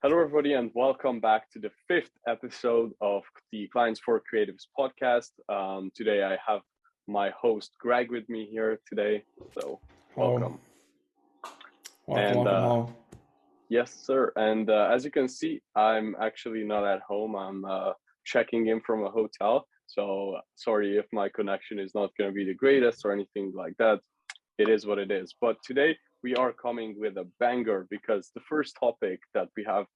Hello, everybody, and welcome back to the fifth episode of the Clients for Creatives podcast. Today, I have my host Greg with me here today. So, Hello. welcome. Welcome. Hello. Yes, sir. And as you can see, I'm actually not at home. I'm checking in from a hotel. So, sorry if my connection is not going to be the greatest or anything like that. It is what it is. But today, we are coming with a banger because the first topic that we have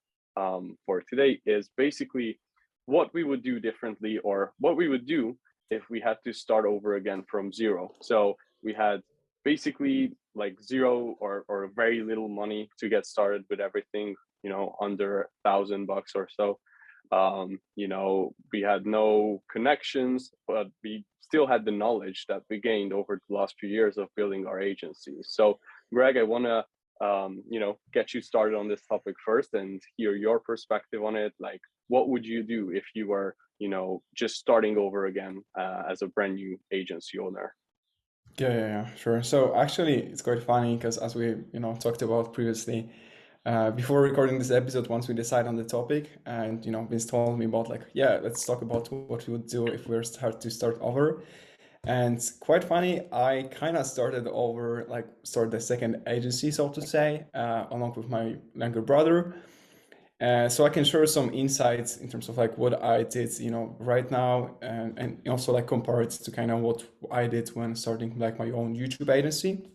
for today is basically what we would do differently or what we would do if we had to start over again from zero. So we had basically like zero or very little money to get started with everything, under $1,000 or so. We had no connections, but we still had the knowledge that we gained over the last few years of building our agency. So, Greg, I want to, get you started on this topic first and hear your perspective on it. Like, what would you do if you were, just starting over again as a brand new agency owner? Yeah, sure. So actually, it's quite funny because as we, talked about previously, before recording this episode, once we decide on the topic, and Vince told me about let's talk about what we would do if we were to start over. And quite funny, I kind of started over, start the second agency, so to say, along with my younger brother. So I can share some insights in terms of what I did, right now, and also compare it to kind of what I did when starting my own YouTube agency.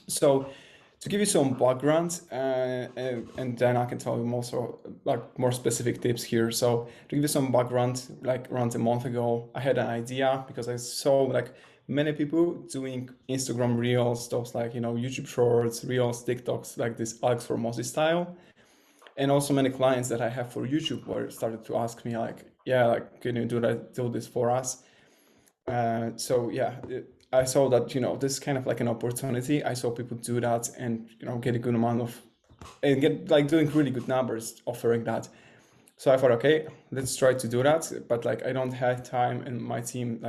So to give you some background, and then I can tell you also more specific tips here. So to give you some background, around a month ago, I had an idea because I saw many people doing Instagram Reels, those YouTube Shorts, Reels, TikToks, like this Alex Formosi style. And also many clients that I have for YouTube were started to ask me can you do this for us? I saw that this is kind of like an opportunity. I saw people do that and get a good amount of and get doing really good numbers offering that. So I thought, okay, let's try to do that. But I don't have time, and my team,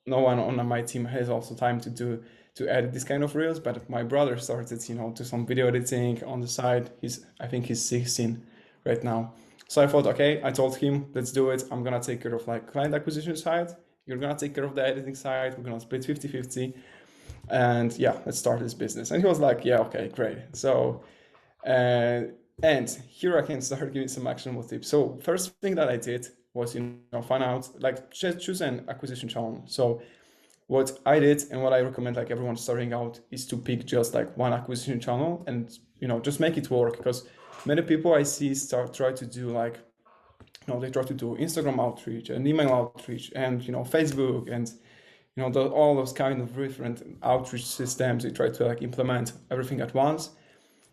no one on my team has also time to edit this kind of reels. But my brother started, do some video editing on the side. I think he's 16 right now. So I thought, okay, I told him, let's do it. I'm gonna take care of client acquisition side. You're gonna take care of the editing side. We're gonna split 50-50. And yeah, let's start this business. And he was like, yeah, okay, great. So, and here I can start giving some actionable tips. So first thing that I did was, find out, choose an acquisition channel. So what I did and what I recommend everyone starting out is to pick just one acquisition channel and, just make it work, because many people I see try to do they try to do Instagram outreach and email outreach and, Facebook and, all those kind of different outreach systems. They try to implement everything at once.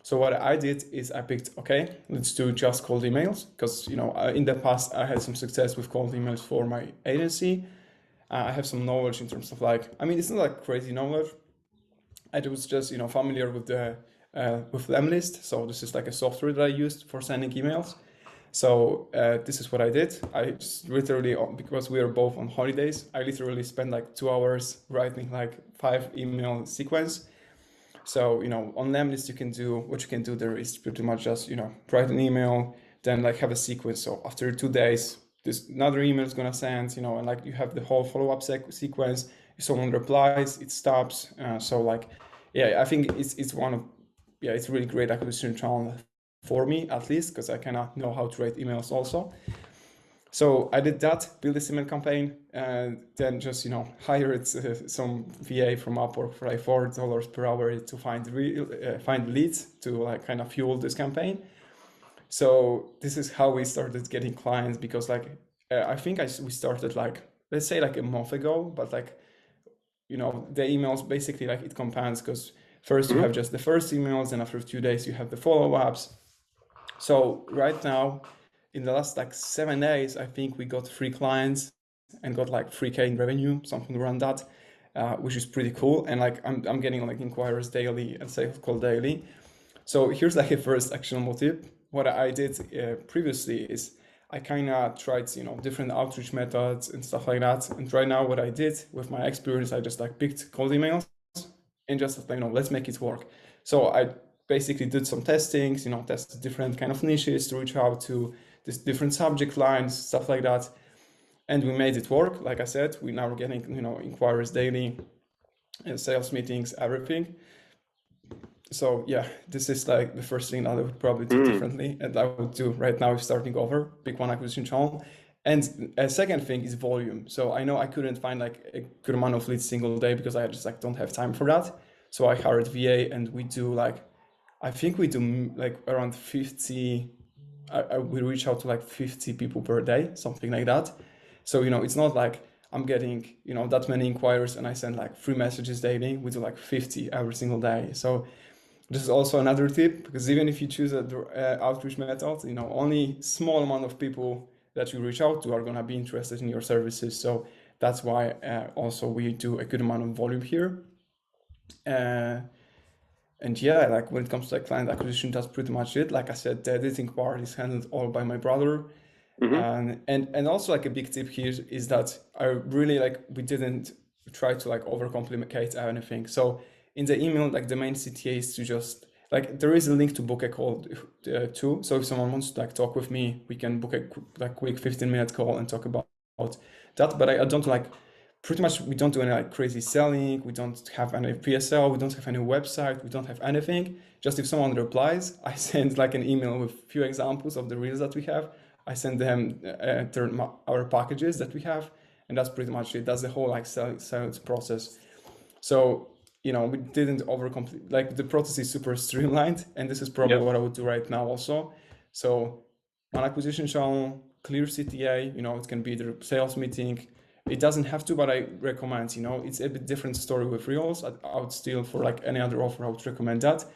So what I did is I picked, okay, let's do just cold emails, because, in the past I had some success with cold emails for my agency. I have some knowledge in terms of it's not crazy knowledge. I was just, familiar with the with Lemlist. So this is a software that I used for sending emails. So this is what I did. I just literally, because we were both on holidays, I literally spent 2 hours writing 5 email sequence. So, on Lemlist, what you can do there is pretty much just, write an email, then have a sequence. So after 2 days, this another email is going to send, and you have the whole follow-up sequence. If someone replies, it stops. I think it's it's a really great acquisition channel for me, at least, because I kind of know how to write emails also. So I did that, build this email campaign, and then just hired some VA from Opra for $4 per hour to find leads to kind of fuel this campaign. So this is how we started getting clients, because I think we started let's say a month ago, but the emails basically it compounds, because first you have just the first emails, and after 2 days you have the follow-ups. So right now, in the last 7 days, I think we got 3 clients and got $3K in revenue, something around that, which is pretty cool. And I'm getting inquiries daily and sales call daily. So here's a first actionable tip. What I did previously is I kind of tried different outreach methods and stuff like that. And right now, what I did with my experience, I just picked cold emails and just let's make it work. So I basically did some testings, tested different kind of niches to reach out to these different subject lines, stuff like that. And we made it work. Like I said, we now are getting, inquiries daily, sales meetings, everything. So yeah, this is like the first thing that I would probably do differently, and I would do right now is starting over, pick one acquisition channel. And a second thing is volume. So I know I couldn't find like a good amount of leads single day because I just like don't have time for that. So I hired VA, and we do like, I think we do like around 50. We reach out to like 50 people per day, something like that. So it's not like I'm getting that many inquiries and I send like 3 messages daily. We do like 50 every single day. So this is also another tip, because even if you choose a outreach method, only small amount of people that you reach out to are gonna be interested in your services. So that's why also we do a good amount of volume here. And yeah, like when it comes to like client acquisition, that's pretty much it. Like I said, the editing part is handled all by my brother. And also like a big tip here is that I really like we didn't try to like overcomplicate anything. So in the email, like the main CTA is to just like there is a link to book a call too. So if someone wants to like talk with me, we can book a quick 15-minute call and talk about that. But I don't like pretty much we don't do any like crazy selling. We don't have any PSL. We don't have any website. We don't have anything. Just if someone replies, I send like an email with few examples of the reels that we have. I send them our packages that we have, and that's pretty much it. That's the whole like sales process. So we didn't overcomplete. Like the process is super streamlined, and this is probably what I would do right now also. So one acquisition channel, clear CTA. It can be the sales meeting. It doesn't have to, but I recommend. It's a bit different story with reels. I would still for like any other offer, I would recommend that.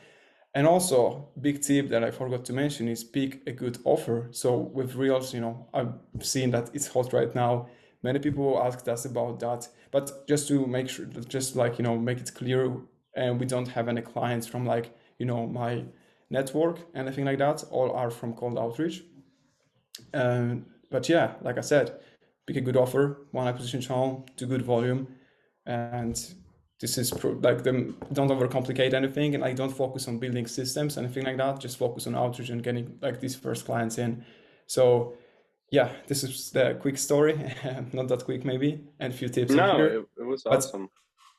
And also, big tip that I forgot to mention is pick a good offer. So with Reels, I've seen that it's hot right now. Many people asked us about that, but just to make sure, just like, make it clear, and we don't have any clients from like, my network, anything like that. All are from cold outreach. But yeah, like I said, pick a good offer, one acquisition channel, do good volume, and this is like them. Don't overcomplicate anything, and I don't focus on building systems, anything like that. Just focus on outreach and getting like these first clients in. So yeah, this is the quick story, not that quick maybe, and a few tips in No, here. it was But awesome.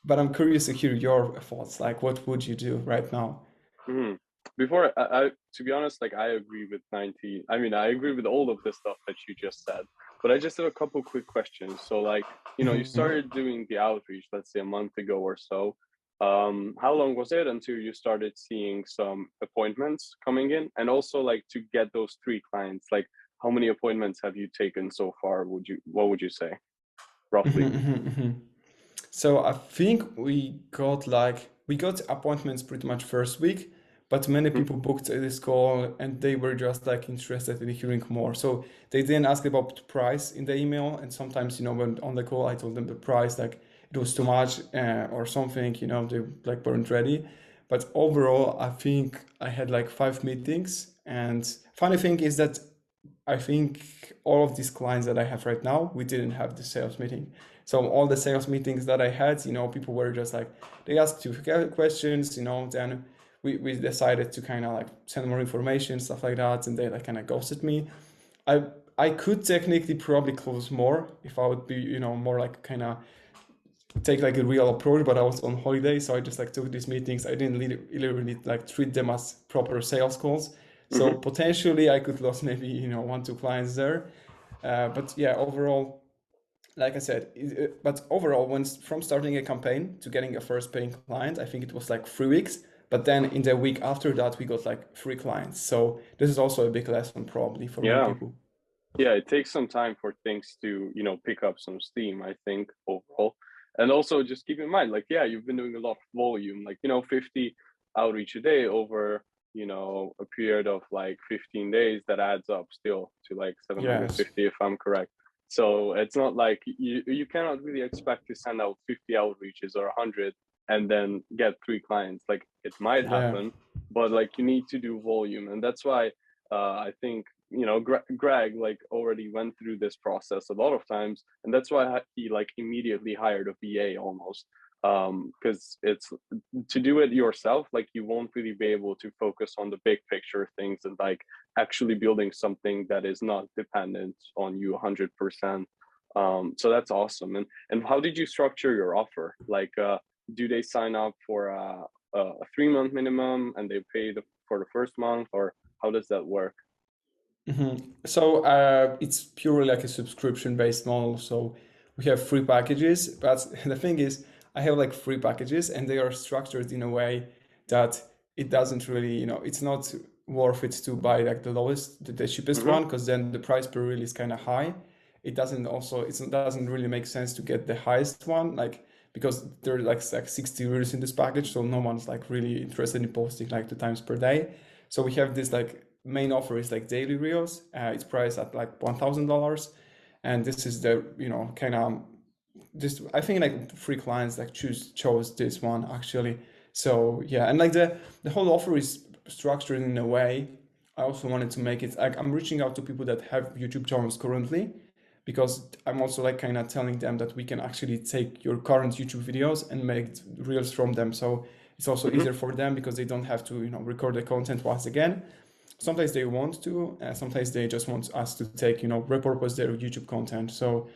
but I'm curious to hear your thoughts. Like, what would you do right now? Mhm. Before I to be honest, like I agree with 90. I mean, I agree with all of the stuff that you just said, but I just have a couple quick questions. So like, you started doing the outreach, let's say a month ago or so. How long was it until you started seeing some appointments coming in? And also like to get those 3 clients, like how many appointments have you taken so far? What would you say roughly? So I think we got appointments pretty much first week, but many Mhm. people booked this call and they were just like interested in hearing more. So they didn't ask about the price in the email, and sometimes when on the call I told them the price like it was too much or something, they like weren't ready. But overall, I think I had like 5 meetings, and funny thing is that I think all of these clients that I have right now, we didn't have the sales meeting. So all the sales meetings that I had, people were just like, they asked you questions, then we decided to kind of like send more information, stuff like that, and they like kind of ghosted me. I I could technically probably close more if I would be, more like kind of take like a real approach, but I was on holiday, so I just like took these meetings. I didn't really like treat them as proper sales calls. So Mhm. potentially I could lose maybe 1 2 clients there. But yeah, overall, like I said, but overall, from starting a campaign to getting a first paying client, I think it was like 3 weeks. But then in the week after that, we got like 3 clients. So this is also a big lesson probably for many Yeah. people. Yeah, it takes some time for things to, pick up some steam, I think, overall. And also just keep in mind, like, yeah, you've been doing a lot of volume, like, 50 outreach a day over, a period of like 15 days, that adds up still to like Yes. 750, if I'm correct. So it's not like you cannot really expect to send out 50 outreaches or 100 and then get 3 clients. Like it might Yeah. happen, but like you need to do volume. And that's why I think Greg like already went through this process a lot of times, and that's why he like immediately hired a VA almost. because it's to do it yourself, like you won't really be able to focus on the big picture things and like actually building something that is not dependent on you 100%. So that's awesome. And how did you structure your offer? Like, do they sign up for a 3 month minimum and they pay for the first month, or how does that work? So it's purely like a subscription-based model. So we have free packages, but the thing is, I have like free packages, and they are structured in a way that it doesn't really, it's not worth it to buy like the lowest, the cheapest Mm-hmm. one, because then the price per reel is kind of high. It doesn't really make sense to get the highest one, like because there are like 60 reels in this package, so no one's like really interested in posting like 2 times per day. So we have this like main offer is like daily reels. It's priced at like $1,000, and this is the kind of this. I think like free clients like chose this one actually. So yeah, and like the whole offer is structured in a way. I also wanted to make it like I'm reaching out to people that have YouTube channels currently, because I'm also like kind of telling them that we can actually take your current YouTube videos and make reels from them. So it's also Mm-hmm. easier for them because they don't have to record the content once again. Sometimes they want to, sometimes they just want us to take repurpose their YouTube content. So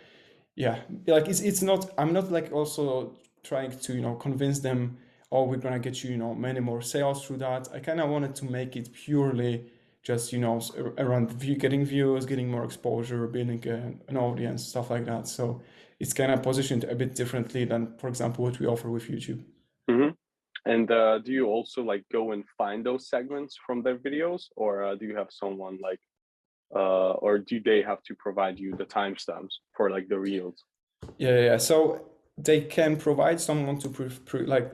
yeah, like it's not, I'm not like also trying to convince them, oh, we're gonna get you many more sales through that. I kind of wanted to make it purely just around getting views, getting more exposure, building an audience, stuff like that. So it's kind of positioned a bit differently than, for example, what we offer with YouTube. Mm-hmm. And do you also like go and find those segments from their videos, or do you have someone like, or do they have to provide you the timestamps for like the reels? Yeah. So they can provide someone to like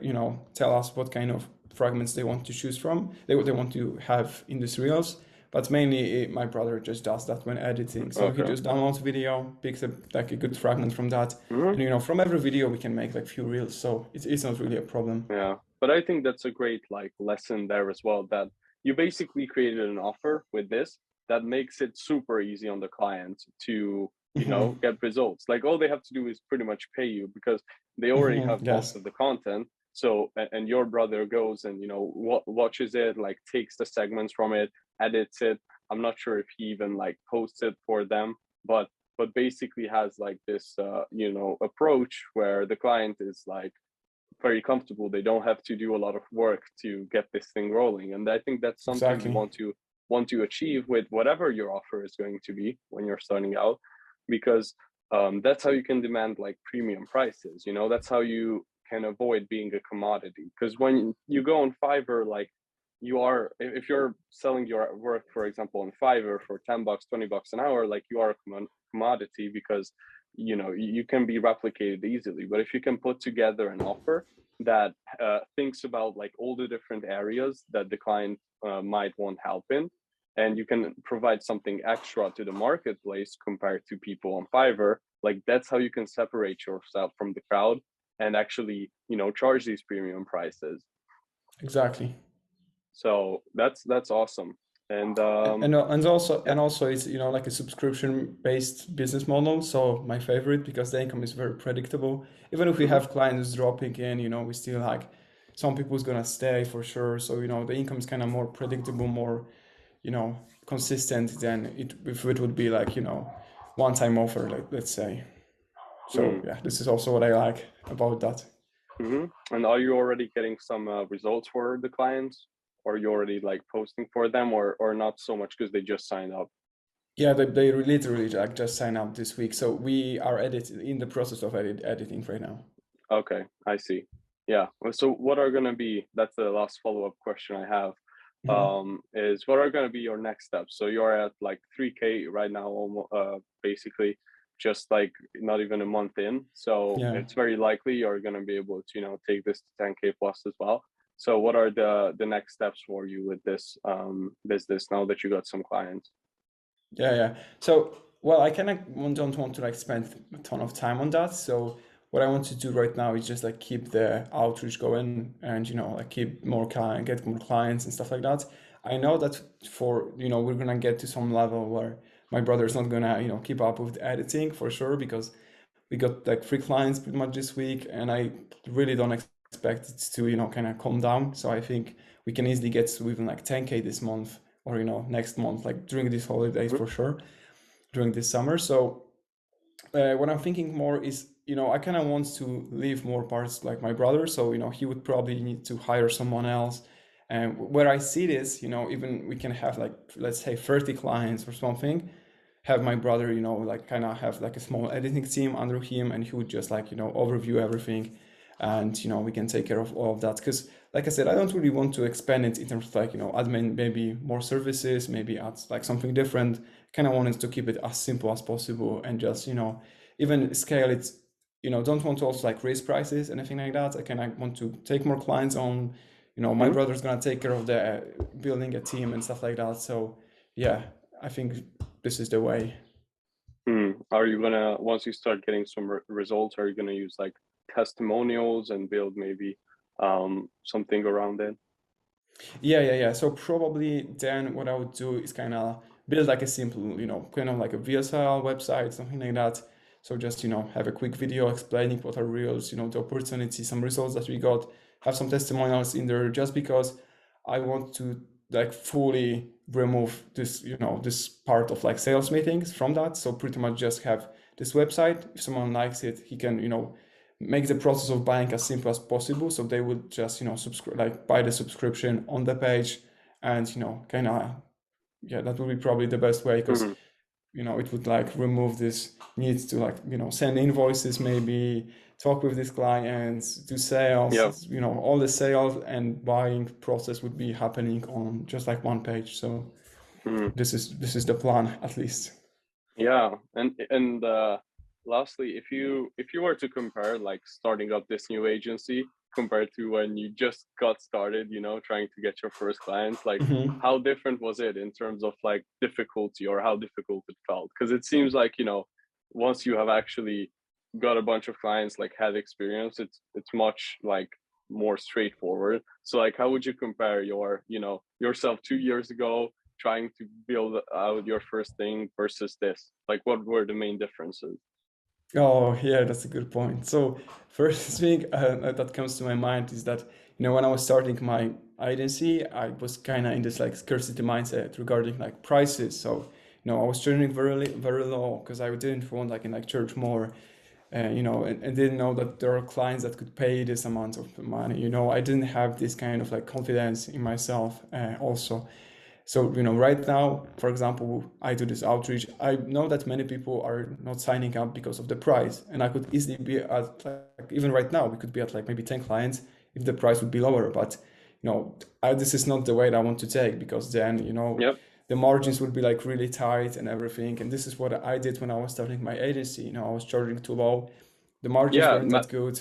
tell us what kind of fragments they want to choose from. They want to have in these reels, but mainly my brother just does that when editing. So he Okay. just downloads video, picks up like a good fragment from that, Mm-hmm. and from every video we can make like few reels. So it's not really a problem. Yeah, but I think that's a great like lesson there as well, that you basically created an offer with this that makes it super easy on the client to, get results. Like all they have to do is pretty much pay you because they already have most Yes, of the content. So and your brother goes and watches it, like takes the segments from it, edits it. I'm not sure if he even like posts it for them, but basically has like this approach where the client is like very comfortable. They don't have to do a lot of work to get this thing rolling. And I think that's something you exactly, want to achieve with whatever your offer is going to be when you're starting out, because that's how you can demand like premium prices. That's how you can avoid being a commodity. Because when you go on Fiverr, like you are, if you're selling your work, for example, on Fiverr for $10, $20 an hour, like you are a commodity because you can be replicated easily. But if you can put together an offer that thinks about like all the different areas that the client might want help in, and you can provide something extra to the marketplace compared to people on Fiverr, like that's how you can separate yourself from the crowd and actually charge these premium prices. exactly. So that's awesome. And And yeah. also it's like a subscription based business model. So my favorite, because the income is very predictable. Even if we Hmm. have clients dropping in, we still like some people's gonna stay for sure. So the income is kind of more predictable, more consistent than it if it would be like one time offer, like let's say. So Mm. yeah, this is also what I like about that. Hmm. And are you already getting some results for the clients? Or are you already like posting for them, or not so much because they just signed up? Yeah, they literally like just sign up this week. So we are in the process of editing right now. Okay, I see. Yeah. Well, so what are going to be, that's the last follow-up question I have, Mhm. is what are going to be your next steps? So you're at like 3K right now, almost, basically just like not even a month in. So Yeah. it's very likely you're going to be able to, take this to 10K plus as well. So what are the next steps for you with this business now that you got some clients? Yeah. So, well, I kind of don't want to like spend a ton of time on that. So, what I want to do right now is just like keep the outreach going and like keep more client, get more clients and stuff like that. I know that for we're gonna get to some level where my brother's not gonna keep up with the editing for sure, because we got like 3 clients pretty much this week, and I really don't expect it to, kind of calm down. So I think we can easily get to even like 10K this month, or, next month, like during these holidays Mhm. for sure, during this summer. So what I'm thinking more is, I kind of want to leave more parts like my brother. So, he would probably need to hire someone else. And where I see this, even we can have like, let's say 30 clients or something, have my brother, like kind of have like a small editing team under him, and he would just like, overview everything. And, we can take care of all of that. Because like I said, I don't really want to expand it in terms of like, admin, maybe more services, maybe add like something different. Kind of wanted to keep it as simple as possible, and just, even scale it, don't want to also like raise prices, anything like that. I kind of want to take more clients on, my Mhm. brother's going to take care of the building a team and stuff like that. So yeah, I think this is the way. Are you gonna, once you start getting some results, are you gonna use like testimonials and build maybe something around it? Yeah. So probably then what I would do is kind of build like a simple, kind of like a VSL website, something like that. So just, have a quick video explaining what are reels, the opportunity, some results that we got, have some testimonials in there, just because I want to like fully remove this, this part of like sales meetings from that. So pretty much just have this website. If someone likes it, he can, make the process of buying as simple as possible. So they would just, subscribe, like buy the subscription on the page, and, kind of, yeah, that would be probably the best way, because, Mhm. it would like remove this need to like, send invoices, maybe talk with these clients, do Yeah. sales, all the sales and buying process would be happening on just like one page. So Mhm. this is the plan, at least. Yeah, and lastly, if you were to compare like starting up this new agency compared to when you just got started, trying to get your first clients, like Mhm. how different was it in terms of like difficulty or how difficult it felt? Because it seems like, once you have actually got a bunch of clients, like had experience, it's much like more straightforward. So like how would you compare your, yourself 2 years ago trying to build out your first thing versus this? Like, what were the main differences? Oh, yeah, that's a good point. So, first thing that comes to my mind is that, when I was starting my agency, I was kind of in this like scarcity mindset regarding like prices. So, I was charging very low, because I didn't want like in like charge more, and didn't know that there are clients that could pay this amount of money. I didn't have this kind of like confidence in myself, also. So, right now, for example, I do this outreach. I know that many people are not signing up because of the price. And I could easily be at like, even right now, we could be at like maybe 10 clients if the price would be lower. But, this is not the way that I want to take, because then, Yep. the margins would be like really tight and everything. And this is what I did when I was starting my agency. I was charging too low. The margins Yeah. weren't that good.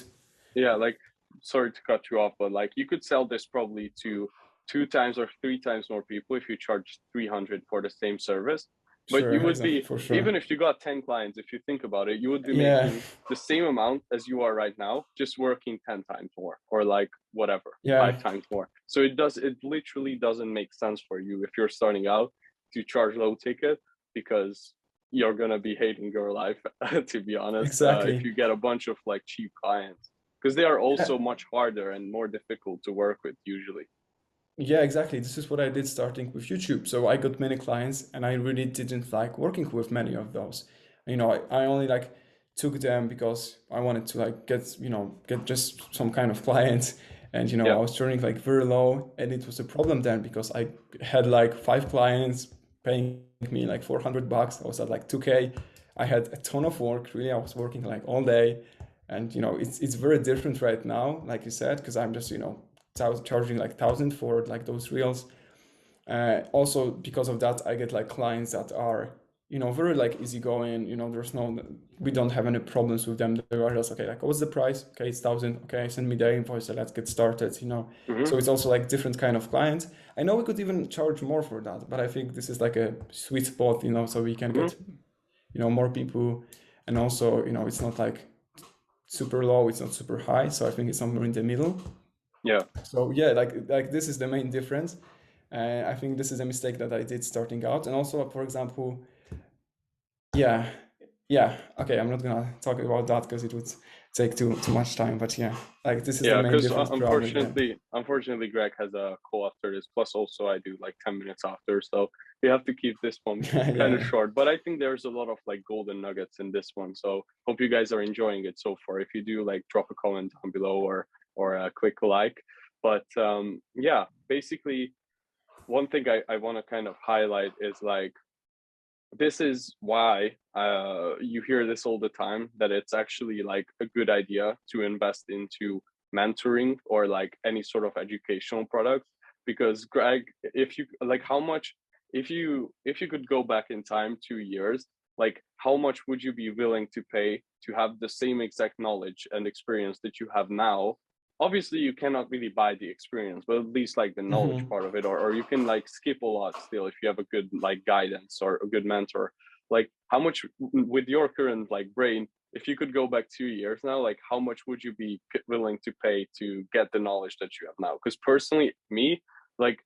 Yeah, like, sorry to cut you off, but like you could sell this probably to 2 times or 3 times more people if you charge 300 for the same service. But Sure, you would exactly, be, for sure. even if you got 10 clients, if you think about it, you would be Yeah, making the same amount as you are right now, just working 10 times more or like whatever, yeah, 5 times more. So it literally doesn't make sense for you if you're starting out to charge low ticket, because you're going to be hating your life, to be honest, if exactly. you get a bunch of like cheap clients, because they are Yeah. also much harder and more difficult to work with usually. Yeah, exactly. This is what I did starting with YouTube. So I got many clients, and I really didn't like working with many of those. I only like took them because I wanted to like get just some kind of clients. And I Yeah. was turning like very low, and it was a problem then, because I had like 5 clients paying me like $400. I was at like 2K. I had a ton of work. Really, I was working like all day. And it's very different right now, like you said, because I'm just charging like 1,000 for like those reels. Also, because of that, I get like clients that are very like easygoing. We don't have any problems with them. They are just okay. Like, what's the price? Okay, it's 1,000. Okay, send me the invoice. So let's get started. Hmm. So it's also like different kind of client. I know we could even charge more for that, but I think this is like a sweet spot. So we can Hmm. get more people, and also it's not like super low. It's not super high. So I think it's somewhere in the middle. Yeah. So yeah, like this is the main difference. I think this is a mistake that I did starting out. And also, for example, yeah, Yeah, okay, I'm not gonna talk about that because it would take too much time. But yeah, like this is the Yeah, main because difference probably. Yeah. unfortunately, Greg has a call after this. Plus, also I do like 10 minutes after, so we have to keep this one Yeah, kind of yeah. short. But I think there's a lot of like golden nuggets in this one. So hope you guys are enjoying it so far. If you do, like, drop a comment down below or a quick like. But yeah, basically, one thing I want to kind of highlight is like this is why you hear this all the time, that it's actually like a good idea to invest into mentoring or like any sort of educational product. Because Greg, if you like, how much, if you could go back in time 2 years, like how much would you be willing to pay to have the same exact knowledge and experience that you have now? Obviously you cannot really buy the experience, but at least like the knowledge Hmm. part of it, or you can like skip a lot still if you have a good like guidance or a good mentor. Like how much, with your current like brain, if you could go back 2 years now, like how much would you be willing to pay to get the knowledge that you have now? Because personally, me, like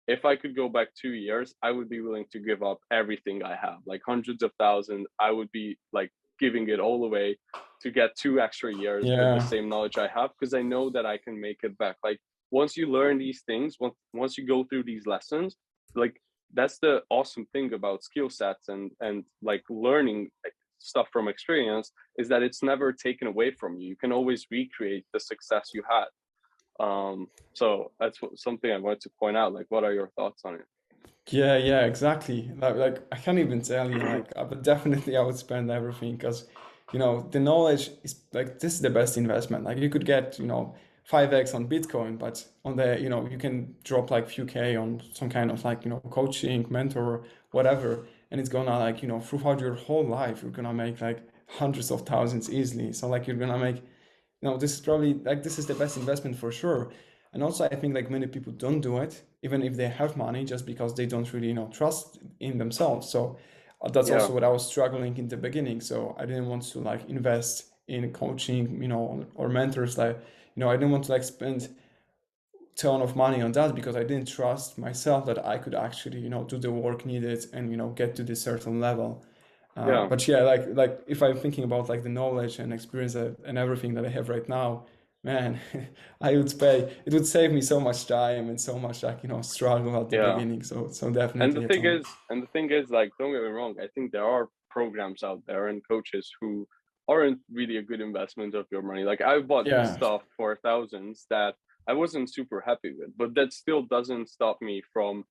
if I could go back 2 years, I would be willing to give up everything I have, like hundreds of thousands. I would be like giving it all away to get 2 extra years with the Yeah. same knowledge I have, because I know that I can make it back. Like once you learn these things, once you go through these lessons, like that's the awesome thing about skill sets and like learning like, stuff from experience, is that it's never taken away from you. You can always recreate the success you had. So that's something I wanted to point out. Like, what are your thoughts on Yeah, yeah, exactly. Like I can't even tell you. it? But definitely I would spend everything because, the knowledge is like this is the best investment. Like you could get, 5x on Bitcoin, but on the, you can drop like few K on some kind of like, coaching, mentor, whatever, and it's gonna like, throughout your whole life, you're gonna make like hundreds of thousands easily. So like you're gonna make this is probably like this is the best investment for sure. And also, I think like many people don't do it, even if they have money, just because they don't really, trust in themselves. So that's Yeah, also what I was struggling in the beginning. So I didn't want to like invest in coaching, or mentors. Like, I didn't want to like spend ton of money on that because I didn't trust myself that I could actually, do the work needed and, get to this certain level. yeah, But yeah, like if I'm thinking about like the knowledge and experience and everything that I have right now, man, I would pay. It would save me so much time and so much like struggle at the yeah. beginning. So And definitely the a thing ton. is, like, don't get me wrong. I think there are programs out there and coaches who aren't really a good investment of your money. Like I bought Yeah. stuff for thousands that I wasn't super happy with, but that still doesn't stop me from,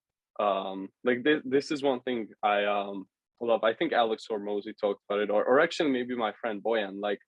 like this is one thing I love. I think Alex or Mosey talked about it, or actually maybe my friend Boyan. Like,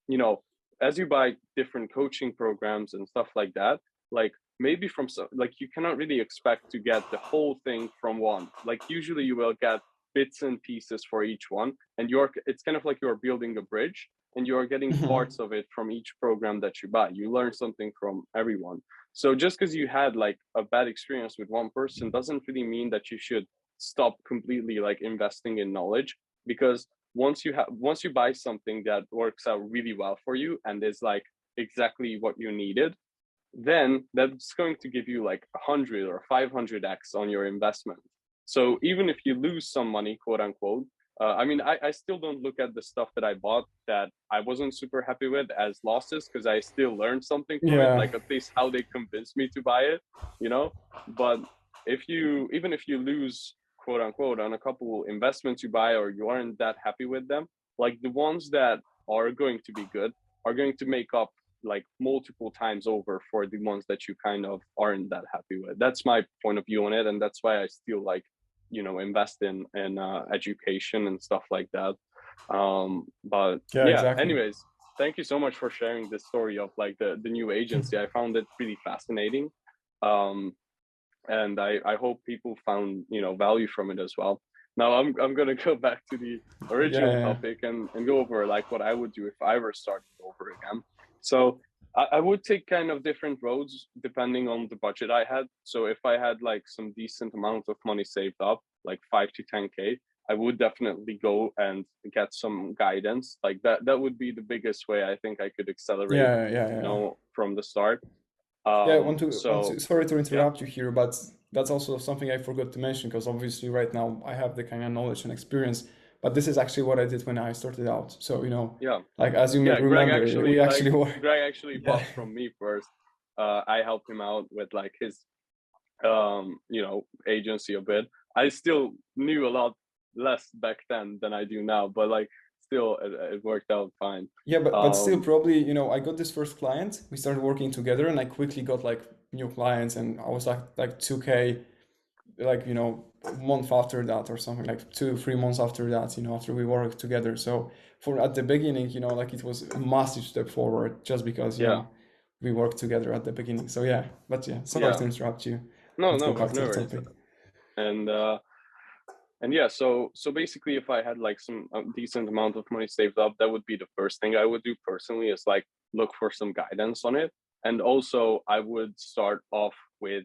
you know, as you buy different coaching programs and stuff like that, like maybe from some, like you cannot really expect to get the whole thing from one. Like usually you will get bits and pieces for each one, and it's kind of like you're building a bridge and you're getting Mhm. parts of it from each program that you buy. You learn something from everyone. So just because you had like a bad experience with one person doesn't really mean that you should stop completely like investing in knowledge, because once you buy something that works out really well for you and is like exactly what you needed, then that's going to give you like 100 or 500x on your investment. So even if you lose some money, quote unquote, I mean, I still don't look at the stuff that I bought that I wasn't super happy with as losses, because I still learned something from it, Yeah. like at least how they convinced me to buy it, you know? But even if you lose, quote unquote, on a couple investments you buy or you aren't that happy with them, like the ones that are going to be good are going to make up like multiple times over for the ones that you kind of aren't that happy with. That's my point of view on it, and that's why I still like, invest in education and stuff like that. But Yeah, yeah, exactly. anyways, thank you so much for sharing this story of like the new agency. I found it really fascinating. um and I hope people found value from it as well. Now I'm gonna go back to the Yeah, original yeah, topic and go over like what I would do if I were starting over again. So I would take kind of different roads depending on the budget I had. So if I had like some decent amount of money saved up, like 5 to 10K, I would definitely go and get some guidance. Like that would be the biggest way I think I could accelerate, yeah, yeah, yeah. from the start. Yeah, I want to, So sorry to yeah. interrupt you here, but that's also something I forgot to mention because obviously right now I have the kind of knowledge and experience, But this is actually what I did when I started out. So, Yeah. like, as you may Yeah, Greg remember, we actually actually were, Greg actually yeah. bought from me first. I helped him out with like his agency a bit. I still knew a lot less back then than I do now, but like still it worked out fine. Yeah, but still, Um probably, I got this first client. We started working together, and I quickly got like new clients, and I was like 2K, like, a month after that or something, like 2 3 months after that, after we worked together. So for at the beginning, like it was a massive step forward just because, yeah, we worked together at the beginning. So yeah, but yeah, sorry yeah. to interrupt you. No, Let's go no, back to no the worries. topic. And yeah, so basically, if I had like some decent amount of money saved up, that would be the first thing I would do personally, is like look for some guidance on it. And also I would start off with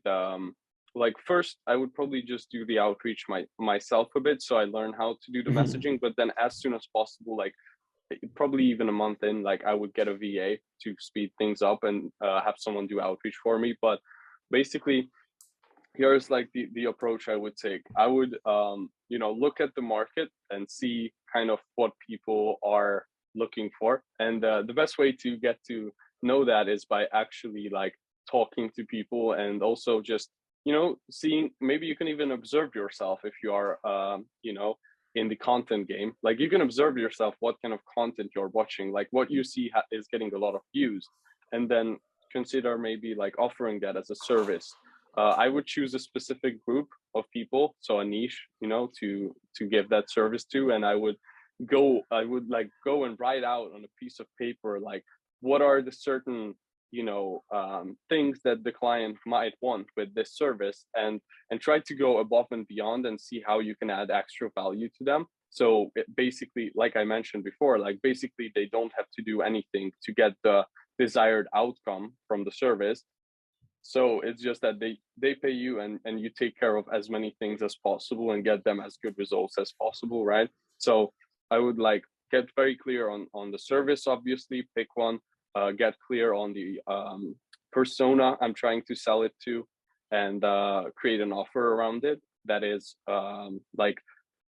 like first I would probably just do the outreach myself a bit, so I learn how to do the Mhm. messaging. But then as soon as possible, like probably even a month in, like I would get a VA to speed things up and have someone do outreach for me. But basically, here's like the approach I would take. I would look at the market and see kind of what people are looking for, and the best way to get to know that is by actually like talking to people, and also just seeing, maybe you can even observe yourself if you are in the content game. Like you can observe yourself what kind of content you're watching, like what you see is getting a lot of views, and then consider maybe like offering that as a service. I would choose a specific group of people, so a niche, to give that service to, and I would like go and write out on a piece of paper like what are the certain things that the client might want with this service, and try to go above and beyond and see how you can add extra value to them. So basically, like I mentioned before, like basically they don't have to do anything to get the desired outcome from the service. So it's just that they pay you, and you take care of as many things as possible and get them as good results as possible, right? So I would like get very clear on the service, obviously pick one, get clear on the persona I'm trying to sell it to, and create an offer around it that is like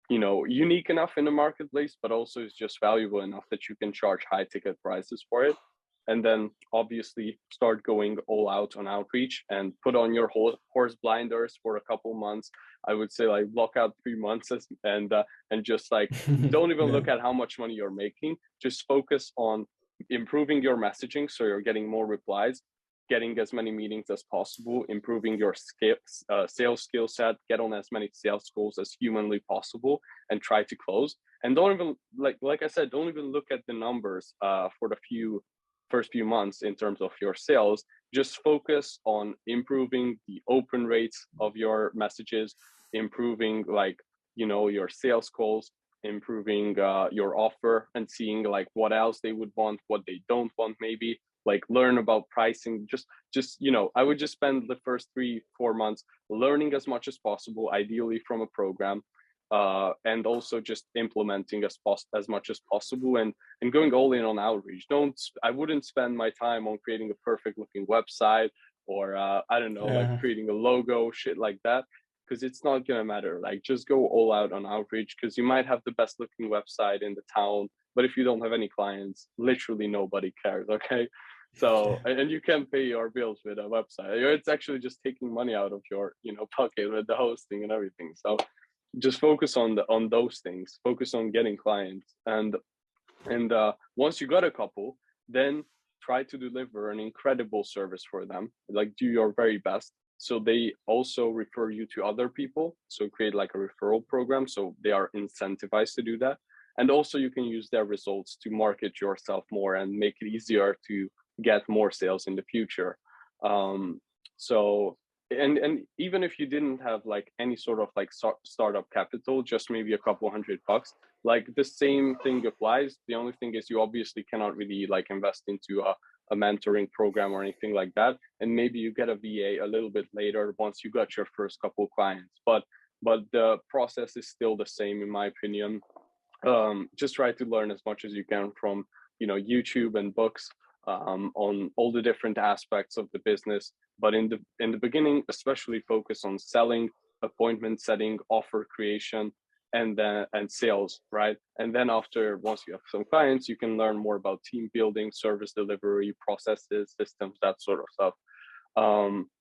unique enough in the marketplace, but also is just valuable enough that you can charge high ticket prices for it. And then obviously start going all out on outreach and put on your horse blinders for a couple months. I would say like block out 3 months and just like don't even Yeah. look at how much money you're making. Just focus on improving your messaging so you're getting more replies, getting as many meetings as possible, improving your sales skill set, get on as many sales calls as humanly possible, and try to close. And don't even like I said, don't even look at the numbers for the first few months in terms of your sales. Just focus on improving the open rates of your messages, improving like your sales calls, improving your offer, and seeing like what else they would want, what they don't want, maybe like learn about pricing. Just I would just spend the first 3 4 months learning as much as possible, ideally from a program, and also just implementing as much as possible, and going all in on outreach. I wouldn't spend my time on creating a perfect looking website, or I don't know, like Yeah. creating a logo, shit like that, because it's not gonna matter. Like just go all out on outreach, because you might have the best looking website in the town, but if you don't have any clients, literally nobody cares. Okay. So, and you can pay your bills with a website. It's actually just taking money out of your pocket with the hosting and everything. So just focus on those things, focus on getting clients, and once you got a couple, then try to deliver an incredible service for them, like do your very best, so they also refer you to other people. So create like a referral program so they are incentivized to do that, and also you can use their results to market yourself more and make it easier to get more sales in the future. So and even if you didn't have like any sort of like startup capital, just maybe a couple $100, like the same thing applies. The only thing is you obviously cannot really like invest into a mentoring program or anything like that, and maybe you get a VA a little bit later once you got your first couple clients, but the process is still the same in my opinion. Just try to learn as much as you can from YouTube and books, on all the different aspects of the business. But in the beginning, especially focus on selling, appointment setting, offer creation, and sales, right? And then after, once you have some clients, you can learn more about team building, service delivery, processes, systems, that sort of stuff.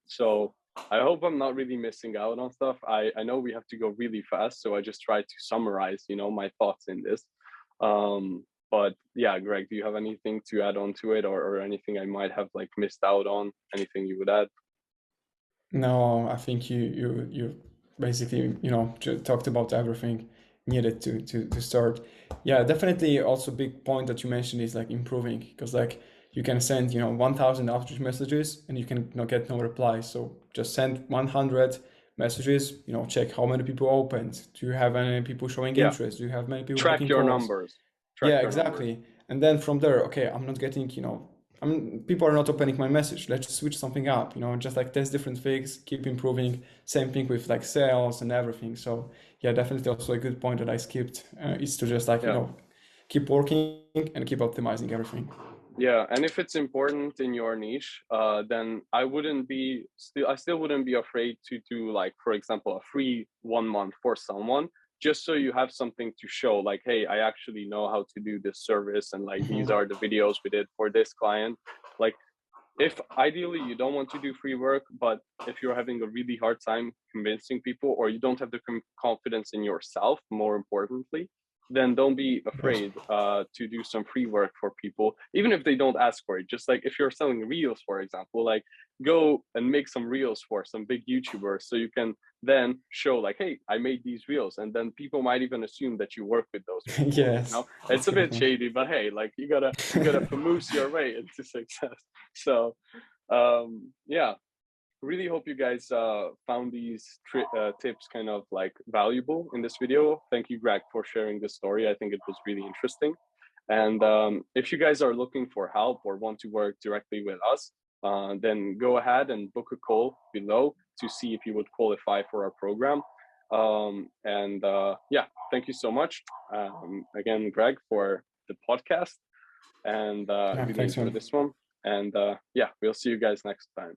So I hope I'm not really missing out on stuff. I know we have to go really fast, so I just try to summarize, my thoughts in this. But yeah, Greg, do you have anything to add on to it, or anything I might have like missed out on? Anything you would add? No, I think you basically talked about everything needed to start. Yeah, definitely. Also, big point that you mentioned is like improving, because like you can send 1,000 outreach messages and you can get no reply. So just send 100 messages. Check how many people opened. Do you have any people showing Yeah, interest? Do you have many people track booking your calls? numbers. Track Yeah, your numbers. exactly. And then from there, okay, I'm not getting, people are not opening my message. Let's just switch something up, just like test different things, keep improving. Same thing with like sales and everything. So yeah, definitely also a good point that I skipped is to just like, Yeah. keep working and keep optimizing everything. Yeah, and if it's important in your niche, then I still wouldn't be afraid to do, like, for example, a free 1 month for someone, just so you have something to show, like, hey, I actually know how to do this service, and like these are the videos we did for this client. Like, if ideally you don't want to do free work, but if you're having a really hard time convincing people, or you don't have the confidence in yourself, more importantly, then don't be Yes. afraid to do some free work for people, even if they don't ask for it. Just like if you're selling reels, for example, like go and make some reels for some big YouTubers, so you can then show like, hey, I made these reels, and then people might even assume that you work with those people. Yes, It's that's a a good bit point. shady, but hey, like you gotta famous your way into success. So yeah, really hope you guys found these tips kind of like valuable in this video. Thank you, Greg, for sharing this story. I think it was really interesting. And if you guys are looking for help or want to work directly with us, then go ahead and book a call below to see if you would qualify for our program. And yeah, thank you so much again, Greg, for the podcast, and Yeah, really thanks, enjoy man. this one. And yeah, we'll see you guys next time.